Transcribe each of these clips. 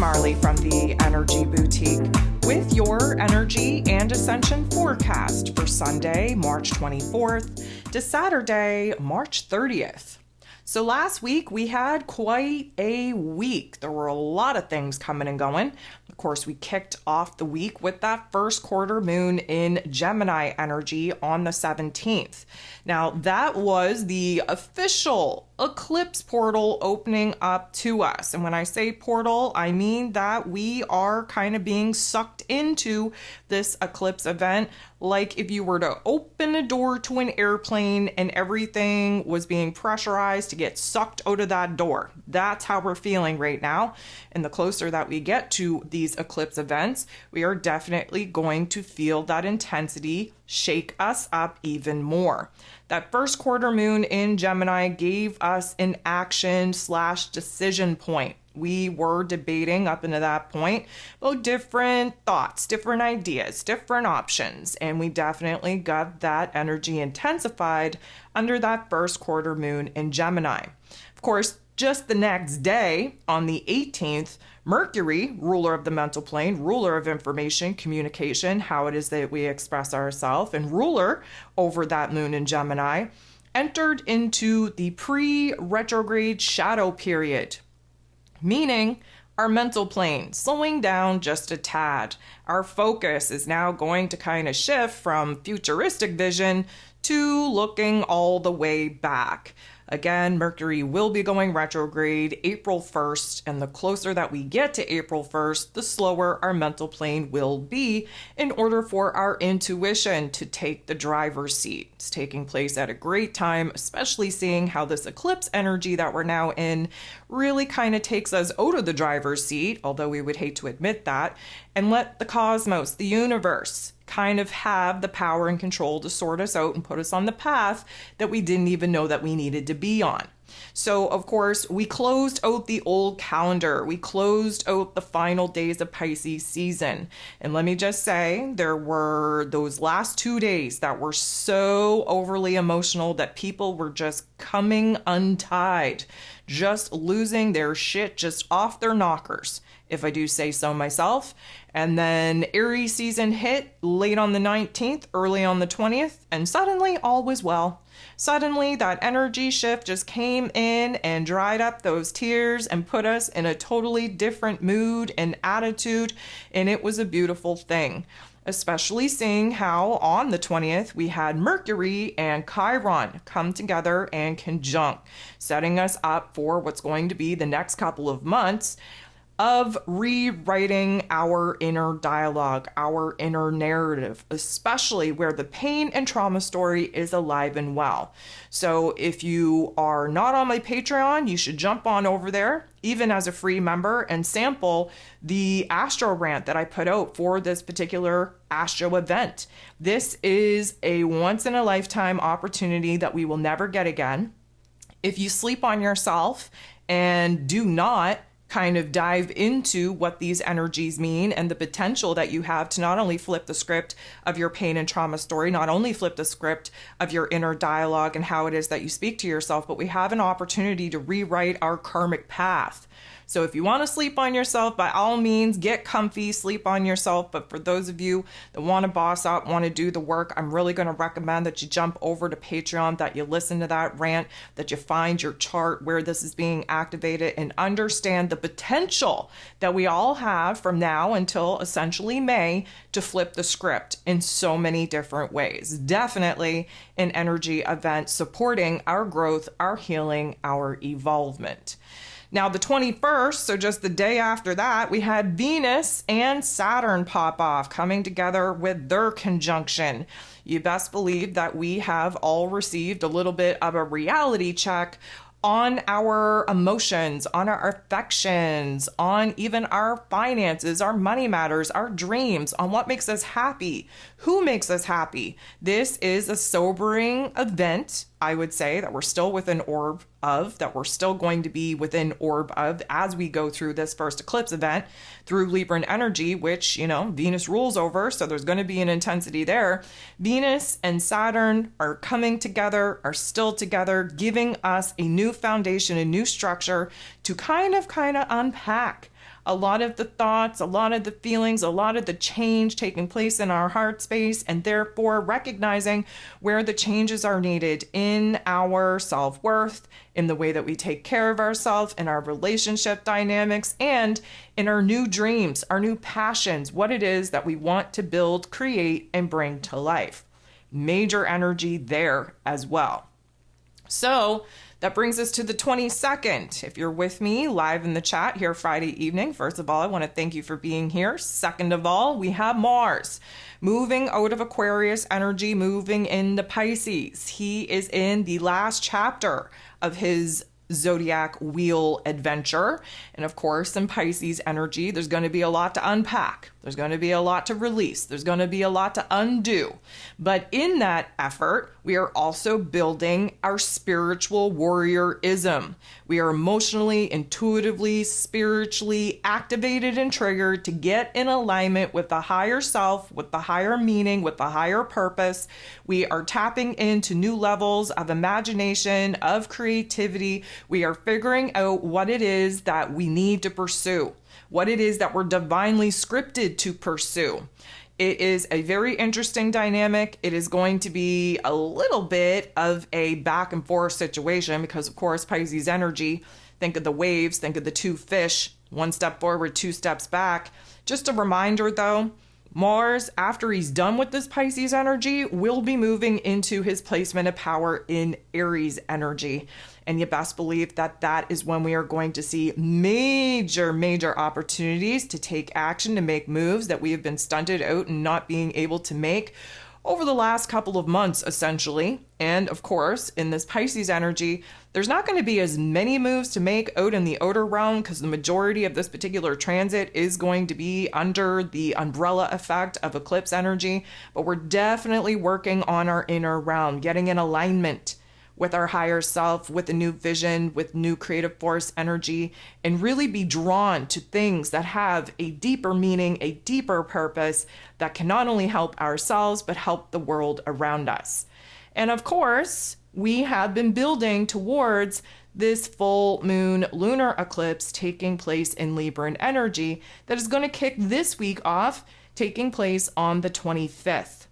Marley from the Energy Boutique with your energy and ascension forecast for Sunday, March 24th to Saturday, March 30th. So last week we had quite a week. There were a lot of things coming and going. Of course, we kicked off the week with that first quarter moon in Gemini energy on the 17th. Now, that was the official eclipse portal opening up to us. And when I say portal, I mean that we are kind of being sucked into this eclipse event, like if you were to open a door to an airplane and everything was being pressurized to get sucked out of that door. That's how we're feeling right now. And the closer that we get to these eclipse events, we are definitely going to feel that intensity shake us up even more. That first quarter moon in Gemini gave us an action/decision point. We were debating up into that point about different thoughts, different ideas, different options, and we definitely got that energy intensified under that first quarter moon in Gemini. Of course, just the next day, on the 18th, Mercury, ruler of the mental plane, ruler of information, communication, how it is that we express ourselves, and ruler over that moon in Gemini, entered into the pre-retrograde shadow period, meaning our mental plane slowing down just a tad. Our focus is now going to kind of shift from futuristic vision to looking all the way back. Again, Mercury will be going retrograde April 1st, and the closer that we get to April 1st, the slower our mental plane will be in order for our intuition to take the driver's seat. It's taking place at a great time, especially seeing how this eclipse energy that we're now in really kind of takes us out of the driver's seat, although we would hate to admit that, and let the cosmos, the universe, kind of have the power and control to sort us out and put us on the path that we didn't even know that we needed to be on. So, of course, we closed out the old calendar. We closed out the final days of Pisces season. And let me just say, there were those last 2 days that were so overly emotional that people were just coming untied, just losing their shit just off their knockers, if I do say so myself. And then Aries season hit late on the 19th, early on the 20th, and suddenly all was well. Suddenly that energy shift just came in and dried up those tears and put us in a totally different mood and attitude, and it was a beautiful thing. Especially seeing how on the 20th we had Mercury and Chiron come together and conjunct, setting us up for what's going to be the next couple of months of rewriting our inner dialogue, our inner narrative, especially where the pain and trauma story is alive and well. So if you are not on my Patreon, you should jump on over there, even as a free member, and sample the Astro rant that I put out for this particular Astro event. This is a once-in-a-lifetime opportunity that we will never get again. If you sleep on yourself and do not kind of dive into what these energies mean and the potential that you have to not only flip the script of your pain and trauma story, not only flip the script of your inner dialogue and how it is that you speak to yourself, but we have an opportunity to rewrite our karmic path. So if you want to sleep on yourself, by all means, get comfy, sleep on yourself. But for those of you that want to boss up, want to do the work, I'm really going to recommend that you jump over to Patreon, that you listen to that rant, that you find your chart where this is being activated and understand the potential that we all have from now until essentially May to flip the script in so many different ways. Definitely an energy event supporting our growth, our healing, our evolvement. Now, the 21st, so just the day after that, we had Venus and Saturn pop off, coming together with their conjunction. You best believe that we have all received a little bit of a reality check on our emotions, on our affections, on even our finances, our money matters, our dreams, on what makes us happy, who makes us happy. This is a sobering event, I would say, that we're still within orb of, that we're still going to be within orb of as we go through this first eclipse event through Libra energy, which, you know, Venus rules over, so there's going to be an intensity there. Venus and Saturn are coming together, are still together, giving us a new foundation, a new structure to kind of unpack a lot of the thoughts, a lot of the feelings, a lot of the change taking place in our heart space, and therefore recognizing where the changes are needed in our self-worth, in the way that we take care of ourselves, in our relationship dynamics, and in our new dreams, our new passions, what it is that we want to build, create, and bring to life. Major energy there as well. So that brings us to the 22nd. If you're with me live in the chat here Friday evening, first of all, I want to thank you for being here. Second of all, we have Mars moving out of Aquarius energy, moving into Pisces. He is in the last chapter of his zodiac wheel adventure. And of course, in Pisces energy, there's going to be a lot to unpack. There's going to be a lot to release. There's going to be a lot to undo. But in that effort, we are also building our spiritual warriorism. We are emotionally, intuitively, spiritually activated and triggered to get in alignment with the higher self, with the higher meaning, with the higher purpose. We are tapping into new levels of imagination, of creativity. We are figuring out what it is that we need to pursue, what it is that we're divinely scripted to pursue. It is a very interesting dynamic. It is going to be a little bit of a back and forth situation because, of course, Pisces energy, think of the waves, think of the two fish, one step forward, two steps back. Just a reminder, though, Mars, after he's done with this Pisces energy, will be moving into his placement of power in Aries energy. And you best believe that that is when we are going to see major opportunities to take action, to make moves that we have been stunted out and not being able to make over the last couple of months, essentially. And of course, in this Pisces energy, there's not going to be as many moves to make out in the outer realm because the majority of this particular transit is going to be under the umbrella effect of eclipse energy. But we're definitely working on our inner realm, getting in alignment with our higher self, with a new vision, with new creative force energy, and really be drawn to things that have a deeper meaning, a deeper purpose that can not only help ourselves, but help the world around us. And of course, we have been building towards this full moon lunar eclipse taking place in Libra energy that is going to kick this week off, taking place on the 25th.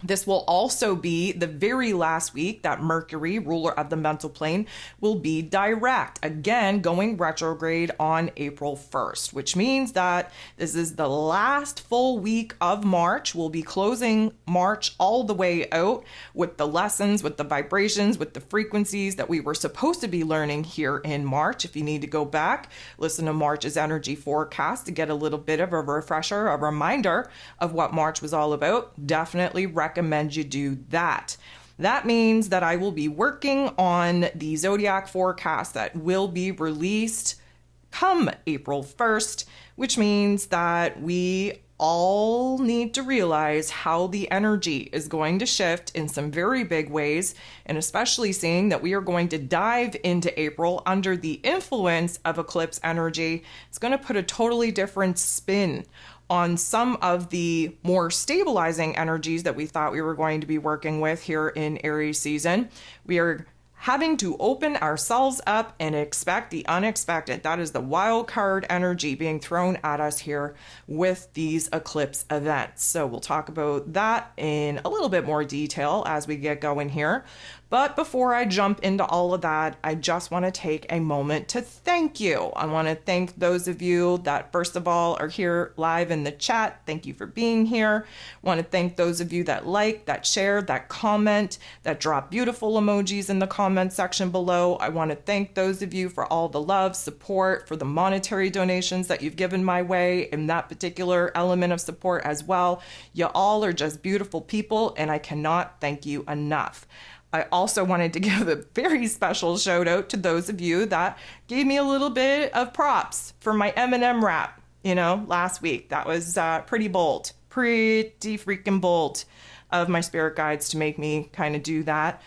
This will also be the very last week that Mercury, ruler of the mental plane, will be direct, again going retrograde on April 1st, which means that this is the last full week of March. We'll be closing March all the way out with the lessons, with the vibrations, with the frequencies that we were supposed to be learning here in March. If you need to go back, listen to March's energy forecast to get a little bit of a refresher, a reminder of what March was all about. Definitely recommend you do that. That means that I will be working on the zodiac forecast that will be released come April 1st, which means that we all need to realize how the energy is going to shift in some very big ways, and especially seeing that we are going to dive into April under the influence of eclipse energy. It's going to put a totally different spin on some of the more stabilizing energies that we thought we were going to be working with here in Aries season. We are having to open ourselves up and expect the unexpected. That is the wild card energy being thrown at us here with these eclipse events. So we'll talk about that in a little bit more detail as we get going here. But before I jump into all of that, I just want to take a moment to thank you. I want to thank those of you that, first of all, are here live in the chat. Thank you for being here. I want to thank those of you that like, that share, that comment, that drop beautiful emojis in the comment section below. I want to thank those of you for all the love, support, for the monetary donations that you've given my way in that particular element of support as well. You all are just beautiful people, and I cannot thank you enough. I also wanted to give a very special shout out to those of you that gave me a little bit of props for my M&M rap, last week. That was pretty bold, pretty freaking bold of my spirit guides to make me kind of do that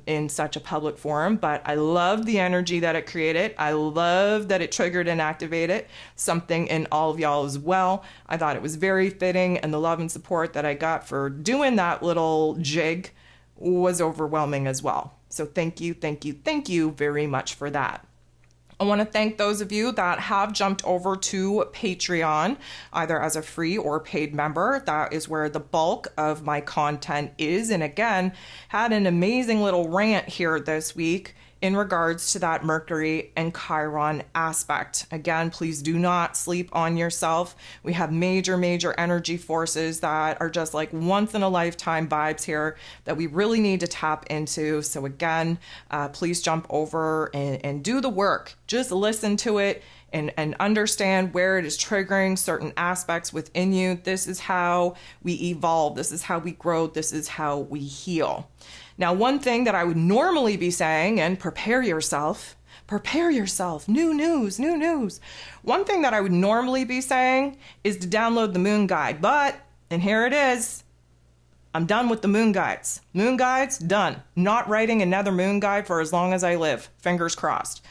in such a public forum. But I love the energy that it created. I love that it triggered and activated something in all of y'all as well. I thought it was very fitting, and the love and support that I got for doing that little jig was overwhelming as well. So thank you very much for that. I want to thank those of you that have jumped over to Patreon, either as a free or paid member. That is where the bulk of my content is. And again, had an amazing little rant here this week in regards to that Mercury and Chiron aspect. Again, please do not sleep on yourself. We have major energy forces that are just like once in a lifetime vibes here that we really need to tap into. So again, please jump over and do the work. Just listen to it and understand where it is triggering certain aspects within you. This is how we evolve. This is how we grow. This is how we heal. Now, one thing that I would normally be saying, and prepare yourself, new news. One thing that I would normally be saying is to download the moon guide, and here it is, I'm done with the moon guides. Moon guides, done. Not writing another moon guide for as long as I live. Fingers crossed.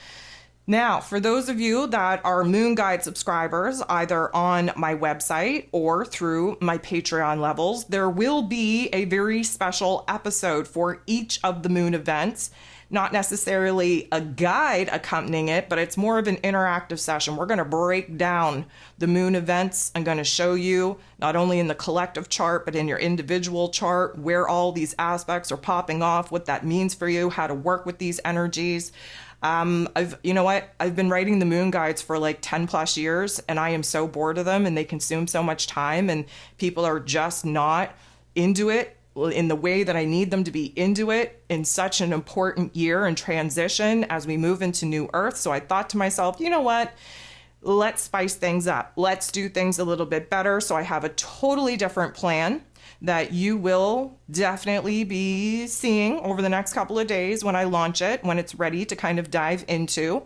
Now, for those of you that are Moon Guide subscribers, either on my website or through my Patreon levels, there will be a very special episode for each of the moon events. Not necessarily a guide accompanying it, but it's more of an interactive session. We're going to break down the moon events. I'm going to show you not only in the collective chart, but in your individual chart, where all these aspects are popping off, what that means for you, how to work with these energies. I've been writing the moon guides for like 10 plus years, and I am so bored of them, and they consume so much time, and people are just not into it in the way that I need them to be into it in such an important year and transition as we move into new earth. So I thought to myself, you know what? Let's spice things up. Let's do things a little bit better. So I have a totally different plan that you will definitely be seeing over the next couple of days when I launch it, when it's ready to kind of dive into.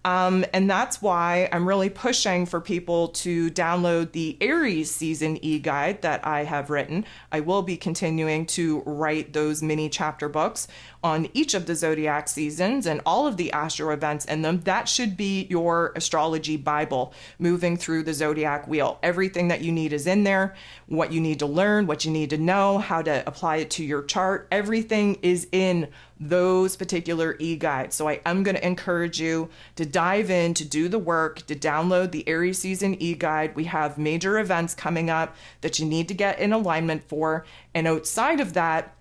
And that's why I'm really pushing for people to download the Aries season e-guide that I have written. I will be continuing to write those mini chapter books on each of the zodiac seasons and all of the astro events in them. That should be your astrology Bible moving through the zodiac wheel. Everything that you need is in there, what you need to learn, what you need to know, how to apply it to your chart. Everything is in those particular e-guides. So I am going to encourage you to dive in, to do the work, to download the Aries season e-guide. We have major events coming up that you need to get in alignment for. And outside of that,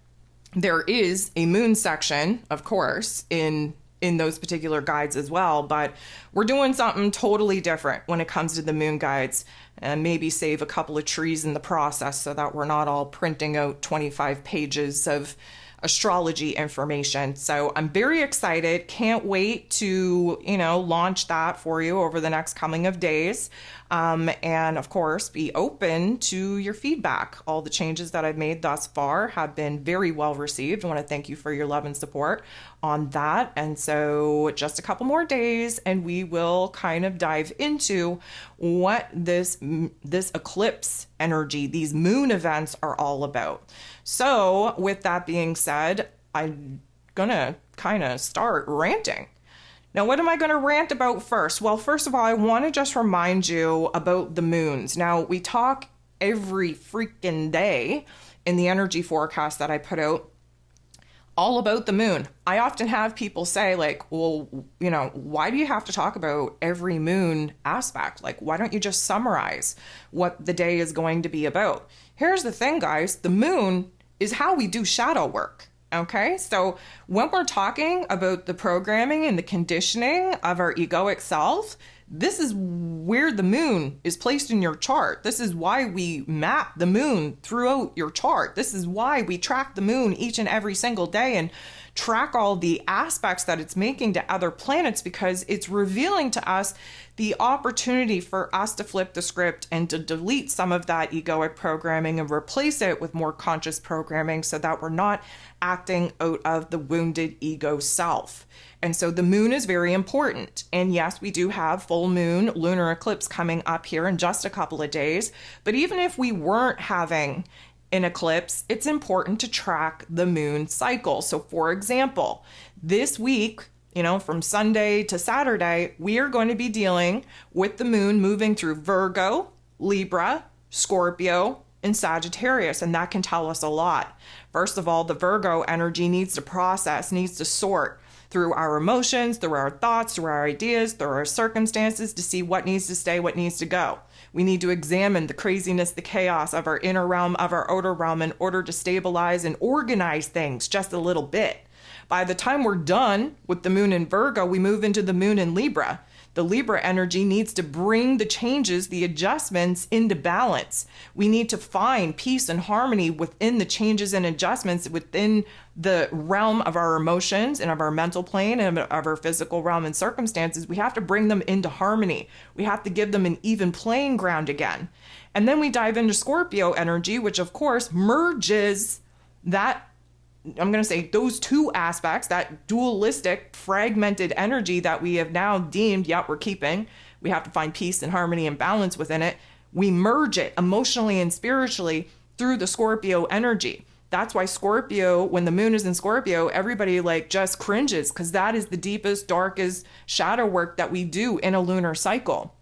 there is a moon section, of course, in those particular guides as well, but we're doing something totally different when it comes to the moon guides, and maybe save a couple of trees in the process so that we're not all printing out 25 pages of astrology information. So I'm very excited. Can't wait to, launch that for you over the next coming of days. And of course, be open to your feedback. All the changes that I've made thus far have been very well received. I want to thank you for your love and support on that. And so just a couple more days and we will kind of dive into what this eclipse energy, these moon events are all about. So with that being said, I'm gonna kind of start ranting. Now, what am I going to rant about first? Well, first of all, I want to just remind you about the moons. Now, we talk every freaking day in the energy forecast that I put out all about the moon. I often have people say like, well, why do you have to talk about every moon aspect? Like, why don't you just summarize what the day is going to be about? Here's the thing, guys. The moon is how we do shadow work. Okay, so when we're talking about the programming and the conditioning of our egoic self, this is where the moon is placed in your chart. This is why we map the moon throughout your chart. This is why we track the moon each and every single day and track all the aspects that it's making to other planets, because it's revealing to us the opportunity for us to flip the script and to delete some of that egoic programming and replace it with more conscious programming so that we're not acting out of the wounded ego self. And so the moon is very important. And yes, we do have full moon, lunar eclipse coming up here in just a couple of days. But even if we weren't having an eclipse, it's important to track the moon cycle. So for example, this week, from Sunday to Saturday, we are going to be dealing with the moon moving through Virgo, Libra, Scorpio, and Sagittarius, and that can tell us a lot. First of all, the Virgo energy needs to process, needs to sort through our emotions, through our thoughts, through our ideas, through our circumstances to see what needs to stay, what needs to go. We need to examine the craziness, the chaos of our inner realm, of our outer realm in order to stabilize and organize things just a little bit. By the time we're done with the moon in Virgo, we move into the moon in Libra. The Libra energy needs to bring the changes, the adjustments into balance. We need to find peace and harmony within the changes and adjustments within the realm of our emotions and of our mental plane and of our physical realm and circumstances. We have to bring them into harmony. We have to give them an even playing ground again. And then we dive into Scorpio energy, which of course merges that, I'm going to say, those two aspects, that dualistic, fragmented energy that we have now deemed, we're keeping. We have to find peace and harmony and balance within it. We merge it emotionally and spiritually through the Scorpio energy. That's why Scorpio, when the moon is in Scorpio, everybody just cringes, because that is the deepest, darkest shadow work that we do in a lunar cycle.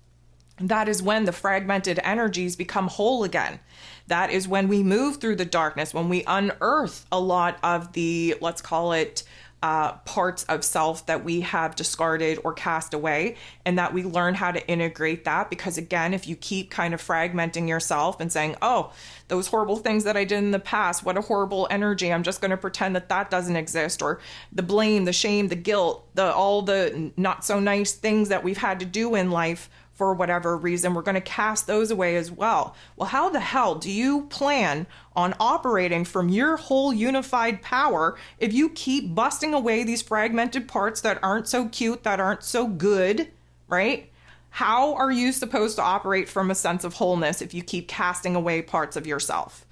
That is when the fragmented energies become whole again. That is when we move through the darkness, when we unearth a lot of the, let's call it, parts of self that we have discarded or cast away, and that we learn how to integrate that. Because again, if you keep kind of fragmenting yourself and saying, oh, those horrible things that I did in the past, what a horrible energy, I'm just going to pretend that that doesn't exist, or the blame, the shame, the guilt, all the not so nice things that we've had to do in life, for whatever reason, we're going to cast those away as well. Well, how the hell do you plan on operating from your whole unified power if you keep busting away these fragmented parts that aren't so cute, that aren't so good, right? How are you supposed to operate from a sense of wholeness if you keep casting away parts of yourself?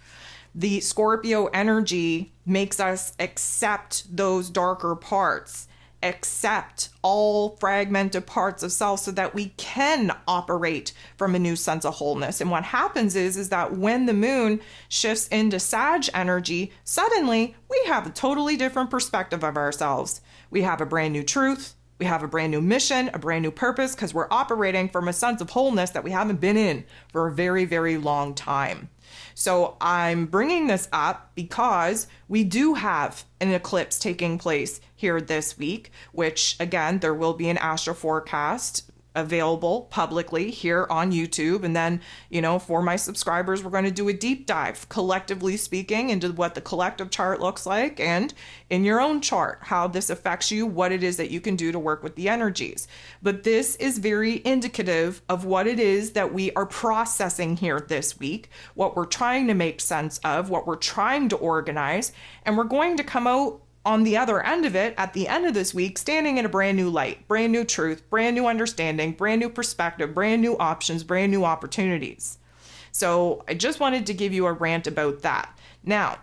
The Scorpio energy makes us accept those darker parts, accept all fragmented parts of self so that we can operate from a new sense of wholeness. And what happens is that when the moon shifts into Sag energy, suddenly we have a totally different perspective of ourselves. We have a brand new truth. We have a brand new mission, a brand new purpose, because we're operating from a sense of wholeness that we haven't been in for a very, very long time. So I'm bringing this up because we do have an eclipse taking place here this week, which again, there will be an astro forecast available publicly here on YouTube. And then, for my subscribers, we're going to do a deep dive, collectively speaking, into what the collective chart looks like, and in your own chart, how this affects you, what it is that you can do to work with the energies. But this is very indicative of what it is that we are processing here this week, what we're trying to make sense of, what we're trying to organize, and we're going to come out on the other end of it, at the end of this week, standing in a brand new light, brand new truth, brand new understanding, brand new perspective, brand new options, brand new opportunities. So I just wanted to give you a rant about that. Now,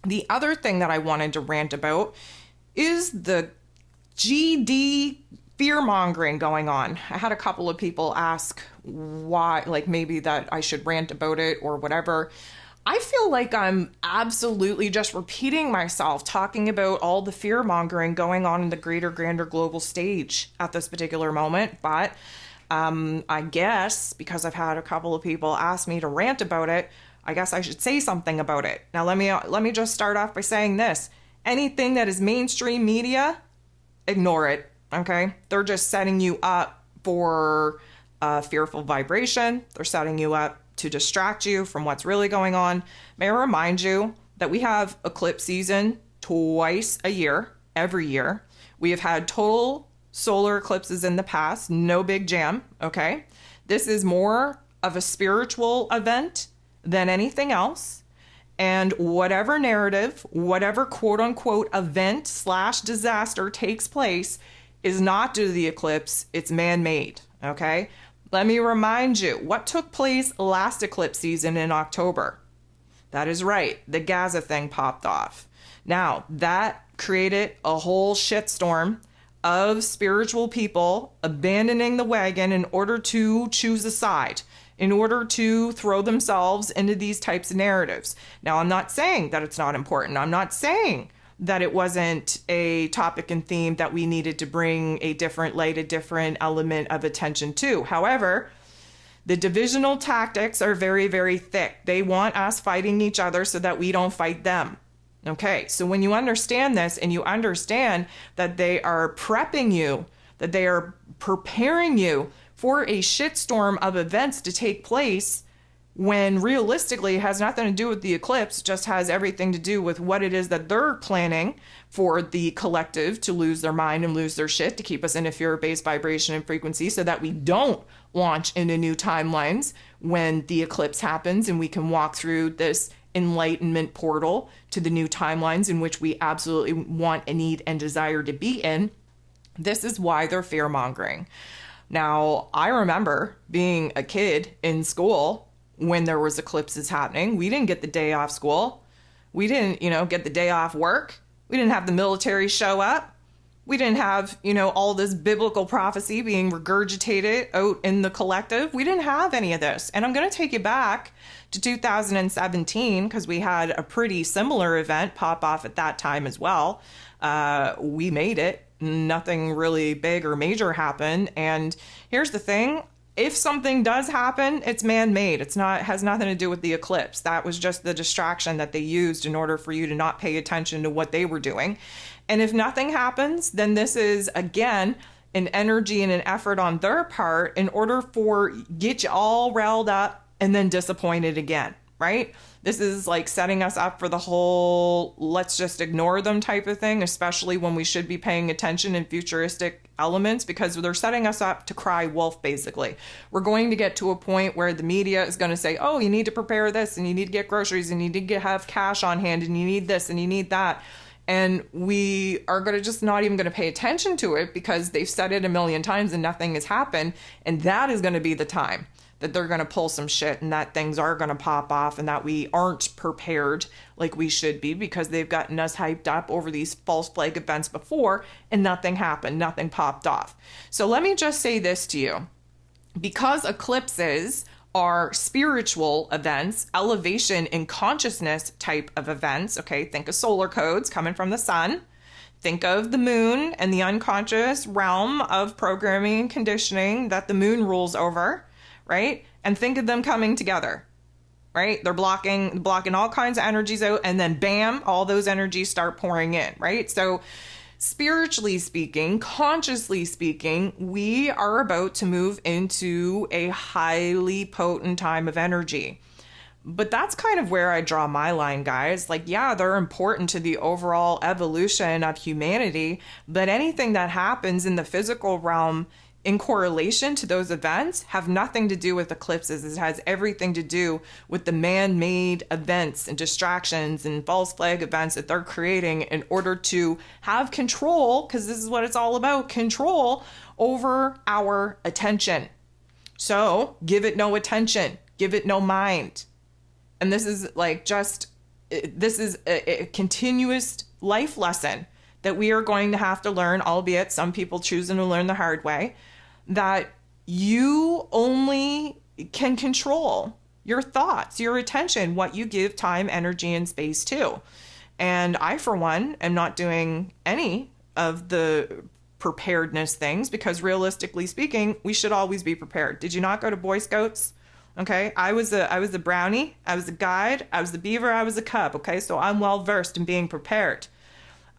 the other thing that I wanted to rant about is the GD fear-mongering going on. I had a couple of people ask why, maybe that I should rant about it or whatever. I feel like I'm absolutely just repeating myself, talking about all the fear-mongering going on in the greater, grander global stage at this particular moment. But I guess because I've had a couple of people ask me to rant about it, I guess I should say something about it. Now, let me just start off by saying this. Anything that is mainstream media, ignore it, okay? They're just setting you up for a fearful vibration. They're setting you up to distract you from what's really going on. May I remind you that we have eclipse season twice a year, every year. We have had total solar eclipses in the past, no big jam, okay? This is more of a spiritual event than anything else. And whatever narrative, whatever quote unquote event / disaster takes place is not due to the eclipse, it's man-made, okay? Let me remind you, what took place last eclipse season in October? That is right, the Gaza thing popped off. Now, that created a whole shitstorm of spiritual people abandoning the wagon in order to choose a side, in order to throw themselves into these types of narratives. Now, I'm not saying that it's not important. I'm not saying that it wasn't a topic and theme that we needed to bring a different light, a different element of attention to. However, the divisional tactics are very, very thick. They want us fighting each other so that we don't fight them. Okay, so when you understand this and you understand that they are prepping you, that they are preparing you for a shitstorm of events to take place, when realistically it has nothing to do with the eclipse, just has everything to do with what it is that they're planning for the collective to lose their mind and lose their shit, to keep us in a fear-based vibration and frequency so that we don't launch into new timelines when the eclipse happens, and we can walk through this enlightenment portal to the new timelines in which we absolutely want and need and desire to be in. This is why they're fear-mongering. Now, I remember being a kid in school when there was eclipses happening. We didn't get the day off school. We didn't, get the day off work. We didn't have the military show up. We didn't have, all this biblical prophecy being regurgitated out in the collective. We didn't have any of this. And I'm going to take you back to 2017 because we had a pretty similar event pop off at that time as well. We made it. Nothing really big or major happened. And here's the thing. If something does happen, it's man-made. It has nothing to do with the eclipse. That was just the distraction that they used in order for you to not pay attention to what they were doing. And if nothing happens, then this is, again, an energy and an effort on their part in order for get you all riled up and then disappointed again, right? This is like setting us up for the whole let's just ignore them type of thing, especially when we should be paying attention in futuristic elements, because they're setting us up to cry wolf, basically. We're going to get to a point where the media is going to say, oh, you need to prepare this, and you need to get groceries, and you need to have cash on hand, and you need this, and you need that. And we are going to just not even going to pay attention to it because they've said it a million times and nothing has happened. And that is going to be the time that they're going to pull some shit and that things are going to pop off and that we aren't prepared like we should be because they've gotten us hyped up over these false flag events before and nothing happened, nothing popped off. So let me just say this to you. Because eclipses are spiritual events, elevation in consciousness type of events, okay, think of solar codes coming from the sun. Think of the moon and the unconscious realm of programming and conditioning that the moon rules over. Right? And think of them coming together, right? They're blocking all kinds of energies out, and then bam, all those energies start pouring in, right? So spiritually speaking, consciously speaking, we are about to move into a highly potent time of energy. But that's kind of where I draw my line, guys. Like, yeah, they're important to the overall evolution of humanity, but anything that happens in the physical realm in correlation to those events have nothing to do with eclipses. It has everything to do with the man-made events and distractions and false flag events that they're creating in order to have control, because this is what it's all about, control over our attention. So give it no attention, give it no mind. And this is a continuous life lesson that we are going to have to learn, albeit some people choosing to learn the hard way, that you only can control your thoughts, your attention, what you give time, energy, and space to. And I, for one, am not doing any of the preparedness things because realistically speaking, we should always be prepared. Did you not go to Boy Scouts? Okay, I was a brownie, I was a guide, I was the beaver, I was a cub. Okay, so I'm well versed in being prepared.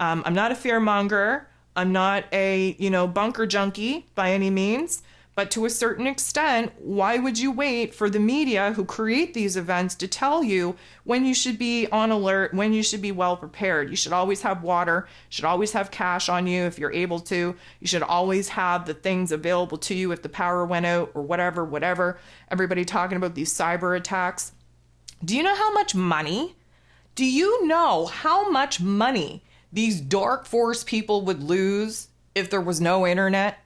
I'm not a fearmonger. I'm not a, bunker junkie by any means. But to a certain extent, why would you wait for the media who create these events to tell you when you should be on alert, when you should be well prepared? You should always have water. You should always have cash on you if you're able to. You should always have the things available to you if the power went out or whatever. Everybody talking about these cyber attacks. Do you know how much money? Do you know how much money these dark force people would lose if there was no internet?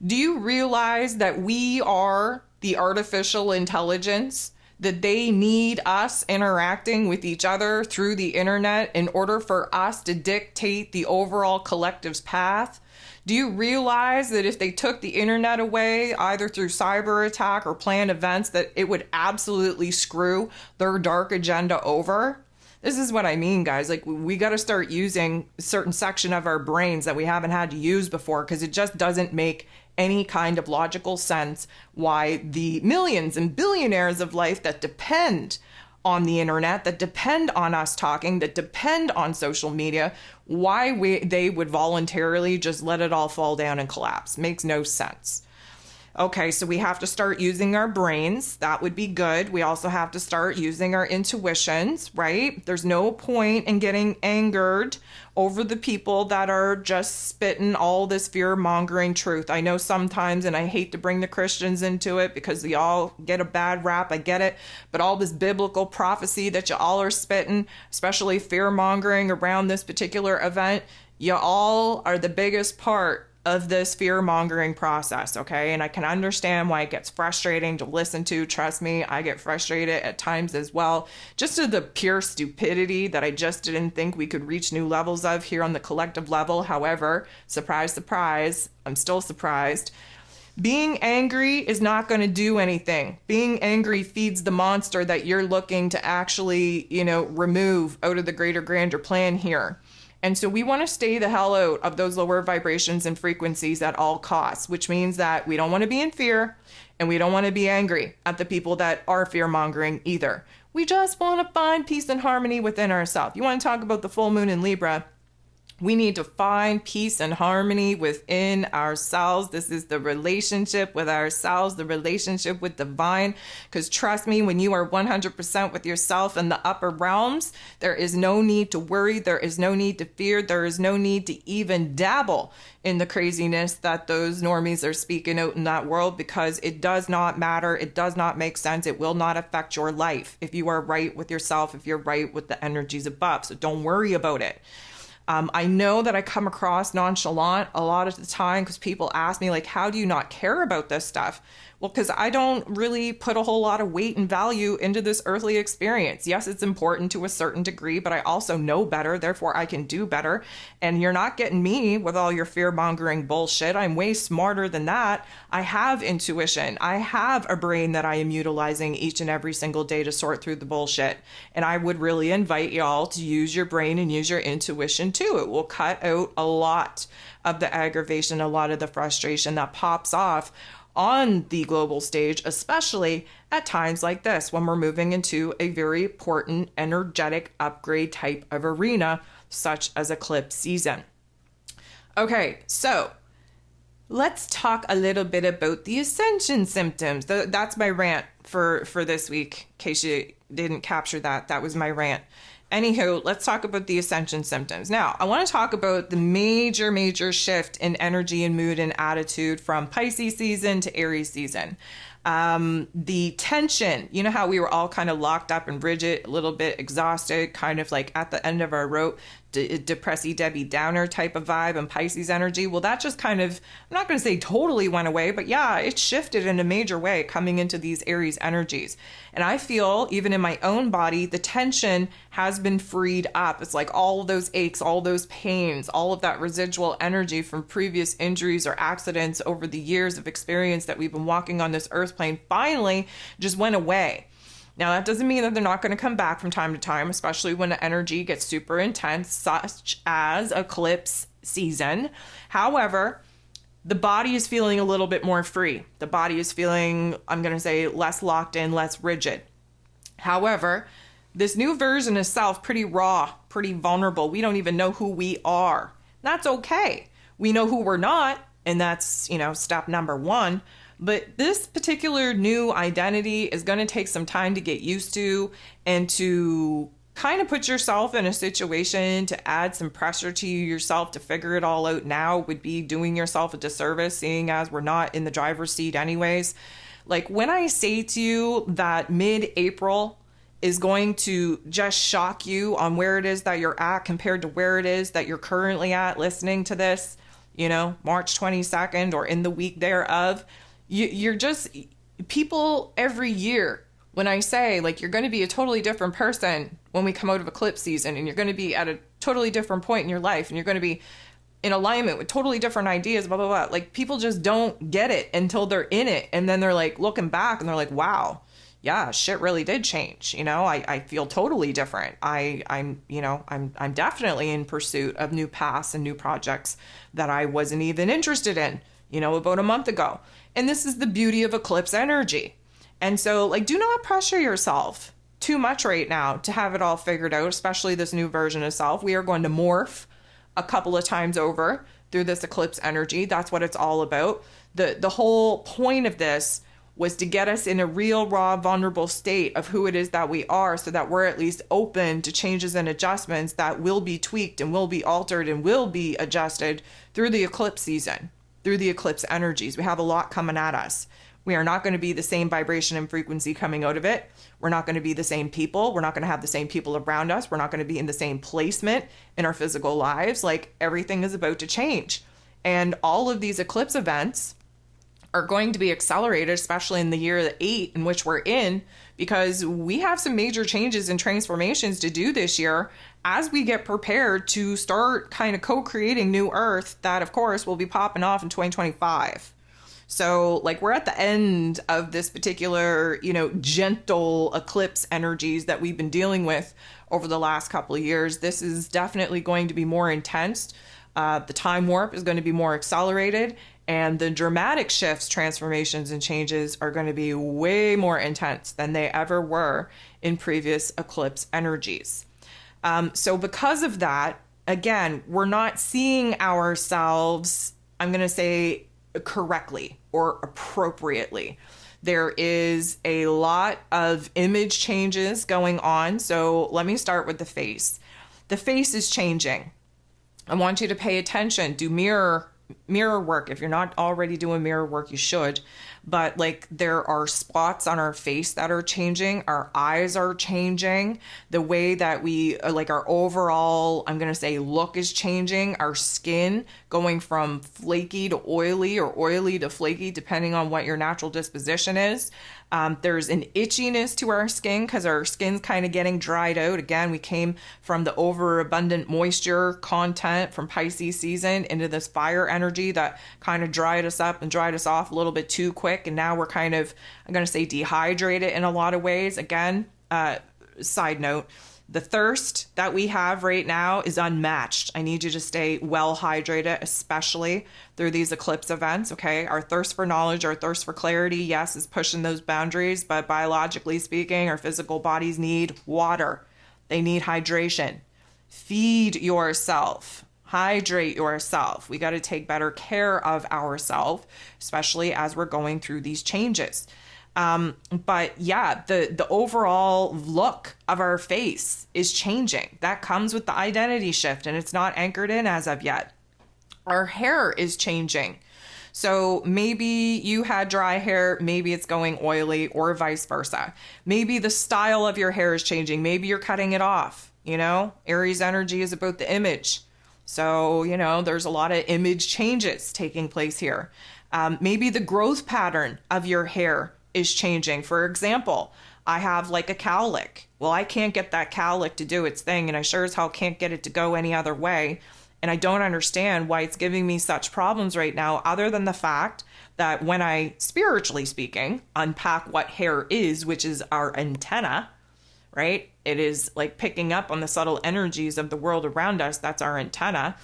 Do you realize that we are the artificial intelligence, that they need us interacting with each other through the internet in order for us to dictate the overall collective's path? Do you realize that if they took the internet away, either through cyber attack or planned events, that it would absolutely screw their dark agenda over? This is what I mean, guys. Like, we got to start using a certain section of our brains that we haven't had to use before, because it just doesn't make any kind of logical sense why the millions and billionaires of life that depend on the internet, that depend on us talking, that depend on social media, why they would voluntarily just let it all fall down and collapse. Makes no sense. Okay, so we have to start using our brains. That would be good. We also have to start using our intuitions, right? There's no point in getting angered over the people that are just spitting all this fear-mongering truth. I know sometimes, and I hate to bring the Christians into it because we all get a bad rap, I get it, but all this biblical prophecy that you all are spitting, especially fear-mongering around this particular event, you all are the biggest part of this fear-mongering process, okay? And I can understand why it gets frustrating to listen to. Trust me, I get frustrated at times as well. Just to the pure stupidity that I just didn't think we could reach new levels of here on the collective level. However, surprise, surprise, I'm still surprised. Being angry is not going to do anything. Being angry feeds the monster that you're looking to actually, remove out of the greater grander plan here. And so we want to stay the hell out of those lower vibrations and frequencies at all costs, which means that we don't want to be in fear and we don't want to be angry at the people that are fear-mongering either. We just want to find peace and harmony within ourselves. You want to talk about the full moon in Libra? We need to find peace and harmony within ourselves. This is the relationship with ourselves, the relationship with divine. Because trust me, when you are 100% with yourself in the upper realms, there is no need to worry. There is no need to fear. There is no need to even dabble in the craziness that those normies are speaking out in that world, because it does not matter. It does not make sense. It will not affect your life if you are right with yourself, if you're right with the energies above. So don't worry about it. I know that I come across nonchalant a lot of the time because people ask me, like, how do you not care about this stuff? Well, because I don't really put a whole lot of weight and value into this earthly experience. Yes, it's important to a certain degree, but I also know better, therefore I can do better. And you're not getting me with all your fear-mongering bullshit. I'm way smarter than that. I have intuition. I have a brain that I am utilizing each and every single day to sort through the bullshit. And I would really invite y'all to use your brain and use your intuition too. It will cut out a lot of the aggravation, a lot of the frustration that pops off on the global stage, especially at times like this, when we're moving into a very important energetic upgrade type of arena, such as eclipse season. Okay, so let's talk a little bit about the Ascension Symptoms. That's my rant for this week, in case you didn't capture that. That was my rant. Anywho, let's talk about the Ascension Symptoms. Now, I want to talk about the major shift in energy and mood and attitude from Pisces season to Aries season. The tension, you know how we were all kind of locked up and rigid, a little bit exhausted, kind of like at the end of our rope, depressy Debbie Downer type of vibe and Pisces energy. Well, that just kind of, I'm not going to say totally went away, but yeah, it shifted in a major way coming into these Aries energies. And I feel even in my own body, the tension has been freed up. It's like all of those aches, all those pains, all of that residual energy from previous injuries or accidents over the years of experience that we've been walking on this earth plane finally just went away. Now, that doesn't mean that they're not going to come back from time to time, especially when the energy gets super intense, such as eclipse season. However, the body is feeling a little bit more free. The body is feeling, I'm going to say, less locked in, less rigid. However, this new version is self pretty raw, pretty vulnerable. We don't even know who we are. That's okay. We know who we're not, and that's, step number one. But this particular new identity is going to take some time to get used to, and to kind of put yourself in a situation to add some pressure to yourself to figure it all out now would be doing yourself a disservice, seeing as we're not in the driver's seat anyways. Like, when I say to you that mid-April is going to just shock you on where it is that you're at compared to where it is that you're currently at listening to this, March 22nd or in the week thereof, you're just, people every year, when I say, like, you're going to be a totally different person when we come out of eclipse season, and you're going to be at a totally different point in your life, and you're going to be in alignment with totally different ideas, blah, blah, blah. Like, people just don't get it until they're in it. And then they're like looking back and they're like, wow, yeah, shit really did change. I feel totally different. I'm definitely in pursuit of new paths and new projects that I wasn't even interested in, about a month ago. And this is the beauty of eclipse energy. And so, like, do not pressure yourself. too much right now to have it all figured out, especially this new version of self. We are going to morph a couple of times over through this eclipse energy. That's what it's all about. The whole point of this was to get us in a real, raw, vulnerable state of who it is that we are, so that we're at least open to changes and adjustments that will be tweaked and will be altered and will be adjusted through the eclipse season, through the eclipse energies. We have a lot coming at us. We are not going to be the same vibration and frequency coming out of it. We're not going to be the same people. We're not going to have the same people around us. We're not going to be in the same placement in our physical lives. Like, everything is about to change. And all of these eclipse events are going to be accelerated, especially in the year 8 in which we're in, because we have some major changes and transformations to do this year as we get prepared to start kind of co-creating new Earth that, of course, will be popping off in 2025. So, like, we're at the end of this particular, gentle eclipse energies that we've been dealing with over the last couple of years. This is definitely going to be more intense. The time warp is going to be more accelerated, and the dramatic shifts, transformations, and changes are going to be way more intense than they ever were in previous eclipse energies. So because of that, again, we're not seeing ourselves, I'm going to say, correctly or appropriately. There is a lot of image changes going on. So let me start with the face. The face is changing. I want you to pay attention. Do mirror work. If you're not already doing mirror work, you should. But like, there are spots on our face that are changing. Our eyes are changing. The way that we, like, our overall, I'm going to say, look is changing. Our skin going from flaky to oily, or oily to flaky, depending on what your natural disposition is. There's an itchiness to our skin because our skin's kind of getting dried out. Again, we came from the overabundant moisture content from Pisces season into this fire energy that kind of dried us up and dried us off a little bit too quick. And now we're kind of, I'm going to say, dehydrated in a lot of ways. Again, side note, the thirst that we have right now is unmatched. I need you to stay well hydrated, especially through these eclipse events, okay? Our thirst for knowledge, our thirst for clarity, yes, is pushing those boundaries, but biologically speaking, our physical bodies need water. They need hydration. Feed yourself. Hydrate yourself. We got to take better care of ourselves, especially as we're going through these changes. But yeah, the overall look of our face is changing. That comes with the identity shift, and it's not anchored in as of yet. Our hair is changing. So maybe you had dry hair, maybe it's going oily, or vice versa. Maybe the style of your hair is changing. Maybe you're cutting it off. Aries energy is about the image. So, there's a lot of image changes taking place here. Maybe the growth pattern of your hair is changing. For example, I have like a cowlick. Well, I can't get that cowlick to do its thing, and I sure as hell can't get it to go any other way. And I don't understand why it's giving me such problems right now, other than the fact that when I, spiritually speaking, unpack what hair is, which is our antenna, right? It is like picking up on the subtle energies of the world around us. That's our antenna.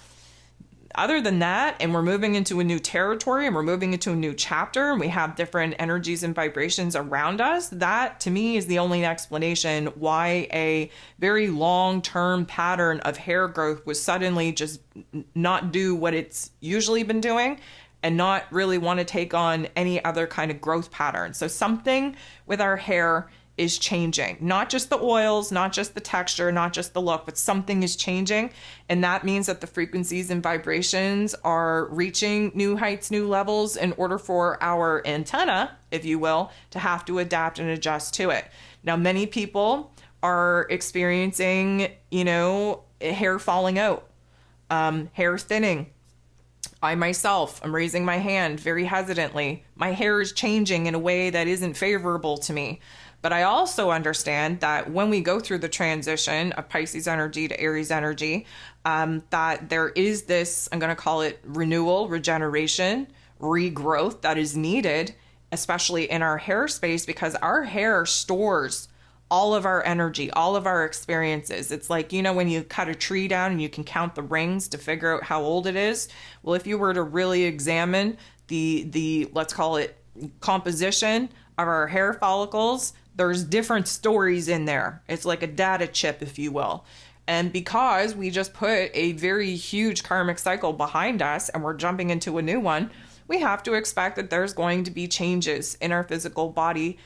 Other than that, and we're moving into a new territory, and we're moving into a new chapter, and we have different energies and vibrations around us, that to me is the only explanation why a very long-term pattern of hair growth was suddenly just not do what it's usually been doing and not really want to take on any other kind of growth pattern. So something with our hair is changing. Not just the oils, not just the texture, not just the look, but something is changing. And that means that the frequencies and vibrations are reaching new heights, new levels, in order for our antenna, if you will, to have to adapt and adjust to it. Now, many people are experiencing, hair falling out, hair thinning. I myself, I'm raising my hand very hesitantly. My hair is changing in a way that isn't favorable to me. But I also understand that when we go through the transition of Pisces energy to Aries energy, that there is this, I'm going to call it renewal, regeneration, regrowth that is needed, especially in our hair space, because our hair stores all of our energy, all of our experiences. It's like, when you cut a tree down and you can count the rings to figure out how old it is. Well, if you were to really examine the let's call it composition of our hair follicles, There's different stories in there. It's like a data chip, if you will. And because we just put a very huge karmic cycle behind us and we're jumping into a new one, we have to expect that there's going to be changes in our physical body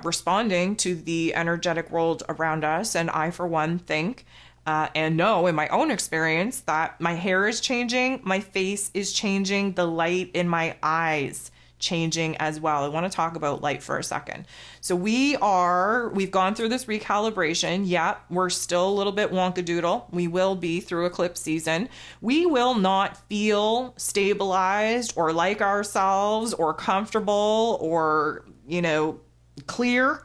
responding to the energetic world around us. And I, for one, think and know in my own experience that my hair is changing, my face is changing, the light in my eyes changing as well. I want to talk about light for a second. So we've gone through this recalibration. Yep, we're still a little bit wonkadoodle. We will be through eclipse season. We will not feel stabilized or like ourselves or comfortable or, clear,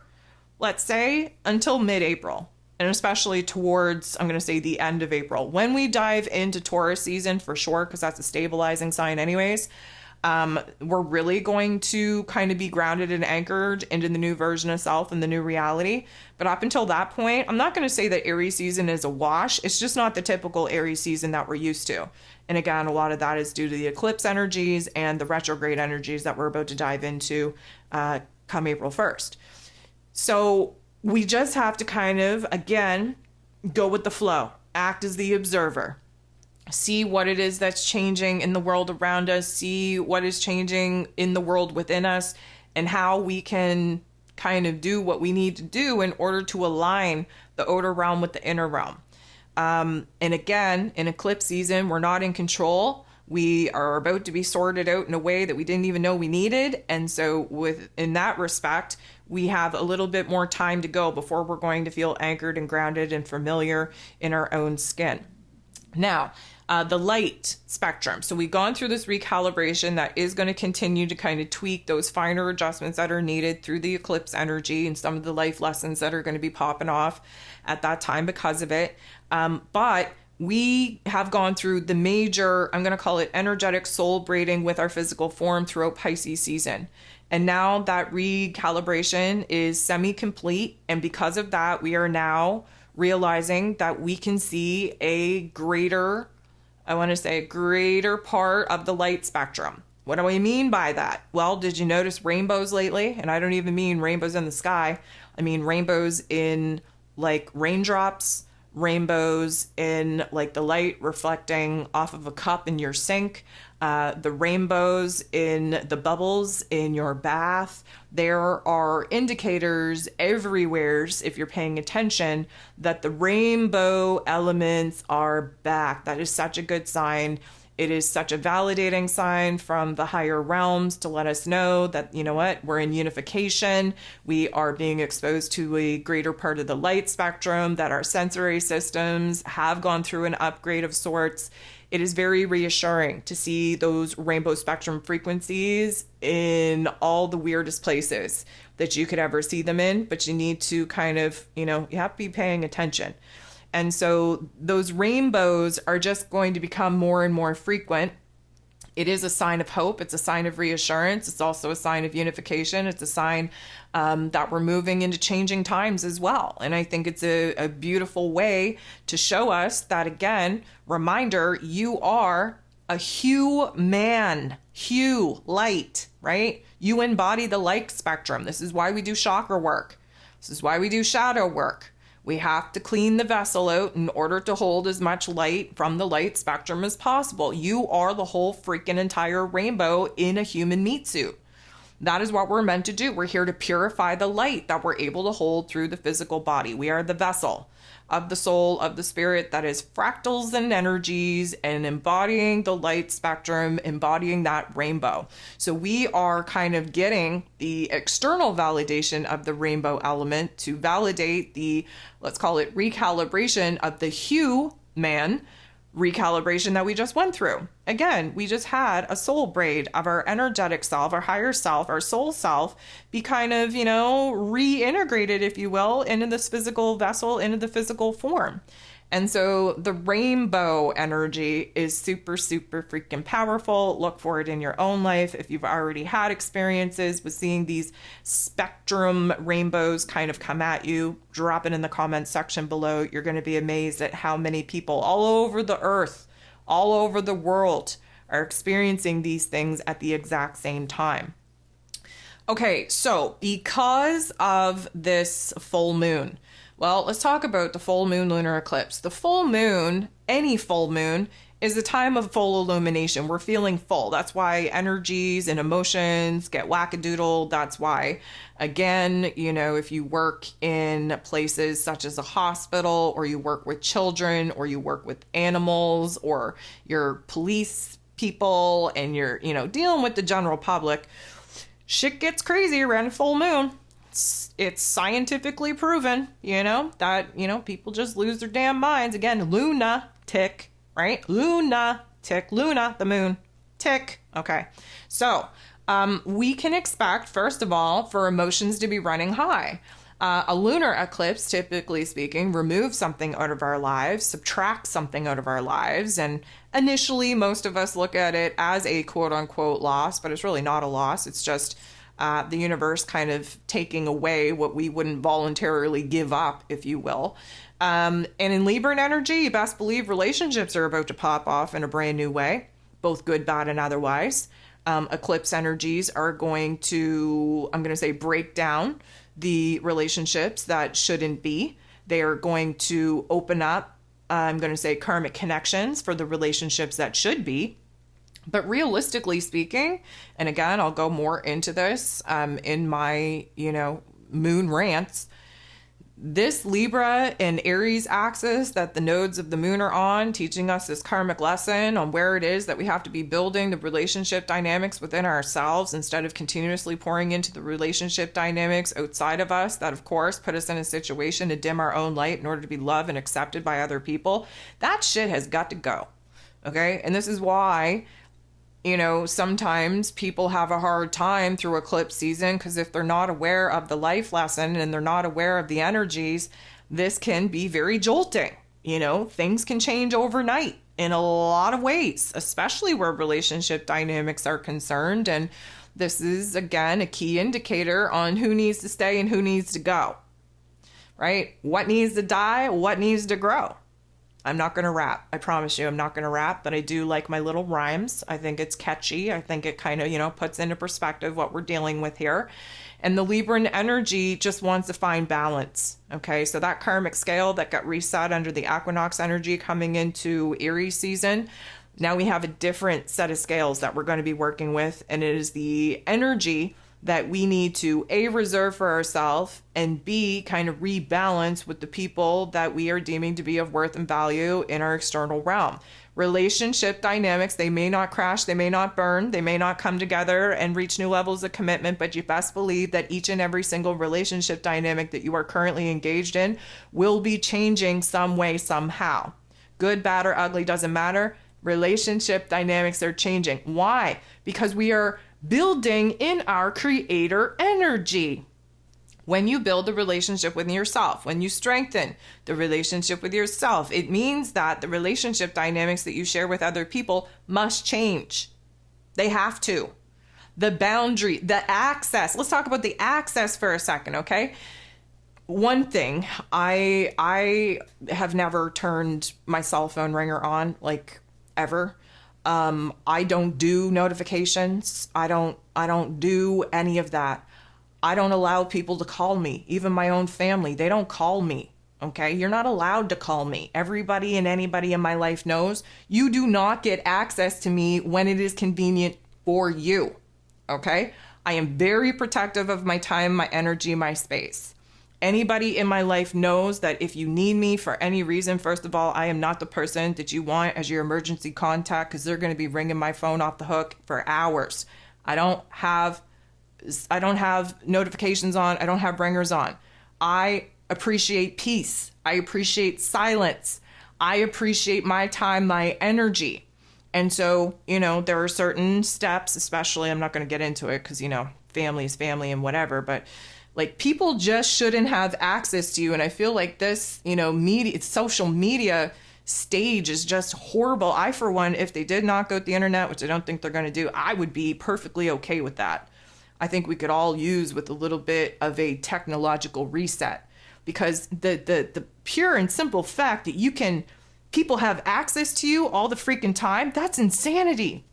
let's say, until mid-April. And especially towards, I'm going to say, the end of April. When we dive into Taurus season, for sure, because that's a stabilizing sign anyways, we're really going to kind of be grounded and anchored into the new version of self and the new reality. But up until that point, I'm not going to say that Aries season is a wash. It's just not the typical Aries season that we're used to. And again, a lot of that is due to the eclipse energies and the retrograde energies that we're about to dive into come April 1st. So we just have to kind of, again, go with the flow, act as the observer. See what it is that's changing in the world around us, see what is changing in the world within us, and how we can kind of do what we need to do in order to align the outer realm with the inner realm. And again, in eclipse season, we're not in control. We are about to be sorted out in a way that we didn't even know we needed. And so in that respect, we have a little bit more time to go before we're going to feel anchored and grounded and familiar in our own skin. Now, the light spectrum. So we've gone through this recalibration that is going to continue to kind of tweak those finer adjustments that are needed through the eclipse energy and some of the life lessons that are going to be popping off at that time because of it. But we have gone through the major, I'm going to call it energetic soul braiding with our physical form throughout Pisces season. And now that recalibration is semi-complete. And because of that, we are now realizing that we can see a greater part of the light spectrum. What do I mean by that? Well, did you notice rainbows lately? And I don't even mean rainbows in the sky. I mean rainbows in like raindrops, rainbows in like the light reflecting off of a cup in your sink, the rainbows in the bubbles in your bath. There are indicators everywhere, if you're paying attention, that the rainbow elements are back. That is such a good sign. It is such a validating sign from the higher realms to let us know that, you know what, we're in unification. We are being exposed to a greater part of the light spectrum, that our sensory systems have gone through an upgrade of sorts. It is very reassuring to see those rainbow spectrum frequencies in all the weirdest places that you could ever see them in, but you need to kind of, you have to be paying attention. And so those rainbows are just going to become more and more frequent. It is a sign of hope. It's a sign of reassurance. It's also a sign of unification. It's a sign that we're moving into changing times as well. And I think it's a beautiful way to show us that, again, reminder, you are a hue man, hue, light, right? You embody the light spectrum. This is why we do chakra work. This is why we do shadow work. We have to clean the vessel out in order to hold as much light from the light spectrum as possible. You are the whole freaking entire rainbow in a human meat suit. That is what we're meant to do. We're here to purify the light that we're able to hold through the physical body. We are the vessel of the soul, of the spirit that is fractals and energies and embodying the light spectrum, embodying that rainbow. So we are kind of getting the external validation of the rainbow element to validate the, let's call it, recalibration of the hue man recalibration that we just went through. Again, we just had a soul braid of our energetic self, our higher self, our soul self be kind of, reintegrated, if you will, into this physical vessel, into the physical form. And so the rainbow energy is super, super freaking powerful. Look for it in your own life. If you've already had experiences with seeing these spectrum rainbows kind of come at you, drop it in the comments section below. You're going to be amazed at how many people all over the earth, all over the world are experiencing these things at the exact same time. Okay, so because of this full moon, well, let's talk about the full moon lunar eclipse. The full moon, any full moon, is a time of full illumination. We're feeling full. That's why energies and emotions get wackadoodled. That's why, again, you know, if you work in places such as a hospital, or you work with children, or you work with animals, or you're police people and you're, you know, dealing with the general public, shit gets crazy around a full moon. It's scientifically proven, you know, that, you know, people just lose their damn minds. Again, lunatic, right? Lunatic, Luna, the moon, tick. Okay. So, we can expect, first of all, for emotions to be running high. A lunar eclipse, typically speaking, removes something out of our lives, subtracts something out of our lives. And initially, most of us look at it as a quote unquote loss, but it's really not a loss. It's just the universe kind of taking away what we wouldn't voluntarily give up, if you will. And in Libra energy, you best believe relationships are about to pop off in a brand new way, both good, bad, and otherwise. Eclipse energies are going to, I'm going to say, break down the relationships that shouldn't be. They are going to open up, I'm going to say, karmic connections for the relationships that should be. But realistically speaking, and again, I'll go more into this in my, you know, moon rants, this Libra and Aries axis that the nodes of the moon are on, teaching us this karmic lesson on where it is that we have to be building the relationship dynamics within ourselves instead of continuously pouring into the relationship dynamics outside of us that, of course, put us in a situation to dim our own light in order to be loved and accepted by other people. That shit has got to go. Okay? And this is why, you know, sometimes people have a hard time through eclipse season, because if they're not aware of the life lesson and they're not aware of the energies, this can be very jolting. You know, things can change overnight in a lot of ways, especially where relationship dynamics are concerned. And this is, again, a key indicator on who needs to stay and who needs to go, right? What needs to die, what needs to grow. I'm not going to rap. I promise you, I'm not going to rap, but I do like my little rhymes. I think it's catchy. I think it kind of, you know, puts into perspective what we're dealing with here. And the Libran energy just wants to find balance. Okay, so that karmic scale that got reset under the equinox energy coming into Aries season, now we have a different set of scales that we're going to be working with. And it is the energy that we need to A, reserve for ourselves, and B, kind of rebalance with the people that we are deeming to be of worth and value in our external realm. Relationship dynamics, they may not crash, they may not burn, they may not come together and reach new levels of commitment, but you best believe that each and every single relationship dynamic that you are currently engaged in will be changing some way, somehow. Good, bad, or ugly, doesn't matter. Relationship dynamics are changing. Why? Because we are building in our creator energy. When you build a relationship with yourself, when you strengthen the relationship with yourself, it means that the relationship dynamics that you share with other people must change. They have to. The boundary, the access. Let's talk about the access for a second, okay? One thing, I have never turned my cell phone ringer on, like, ever. I don't do notifications. I don't do any of that. I don't allow people to call me, even my own family. They don't call me. Okay. You're not allowed to call me. Everybody and anybody in my life knows you do not get access to me when it is convenient for you. Okay. I am very protective of my time, my energy, my space. Anybody in my life knows that if you need me for any reason, first of all, I am not the person that you want as your emergency contact, because they're going to be ringing my phone off the hook for hours. I don't have notifications on. I don't have ringers on. I appreciate peace. I appreciate silence. I appreciate my time, my energy. And so, you know, there are certain steps, especially, I'm not going to get into it because, you know, family is family and whatever, but like, people just shouldn't have access to you. And I feel like this, you know, social media stage is just horrible. I, for one, if they did knock out the internet, which I don't think they're going to do, I would be perfectly okay with that. I think we could all use with a little bit of a technological reset, because the pure and simple fact that people have access to you all the freaking time, that's insanity.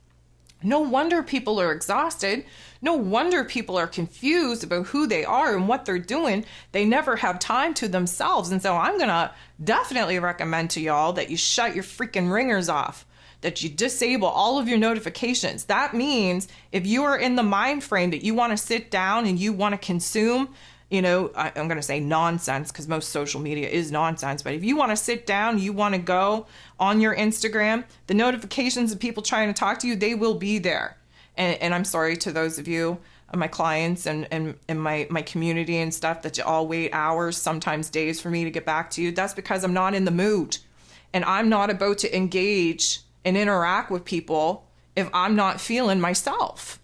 No wonder people are exhausted. No wonder people are confused about who they are and what they're doing. They never have time to themselves. And so I'm going to definitely recommend to y'all that you shut your freaking ringers off, that you disable all of your notifications. That means if you are in the mind frame that you want to sit down and you want to consume, I'm going to say nonsense, because most social media is nonsense. But if you want to sit down, you want to go on your Instagram, the notifications of people trying to talk to you, they will be there. And I'm sorry to those of you, my clients and my community and stuff, that you all wait hours, sometimes days for me to get back to you. That's because I'm not in the mood. And I'm not about to engage and interact with people if I'm not feeling myself.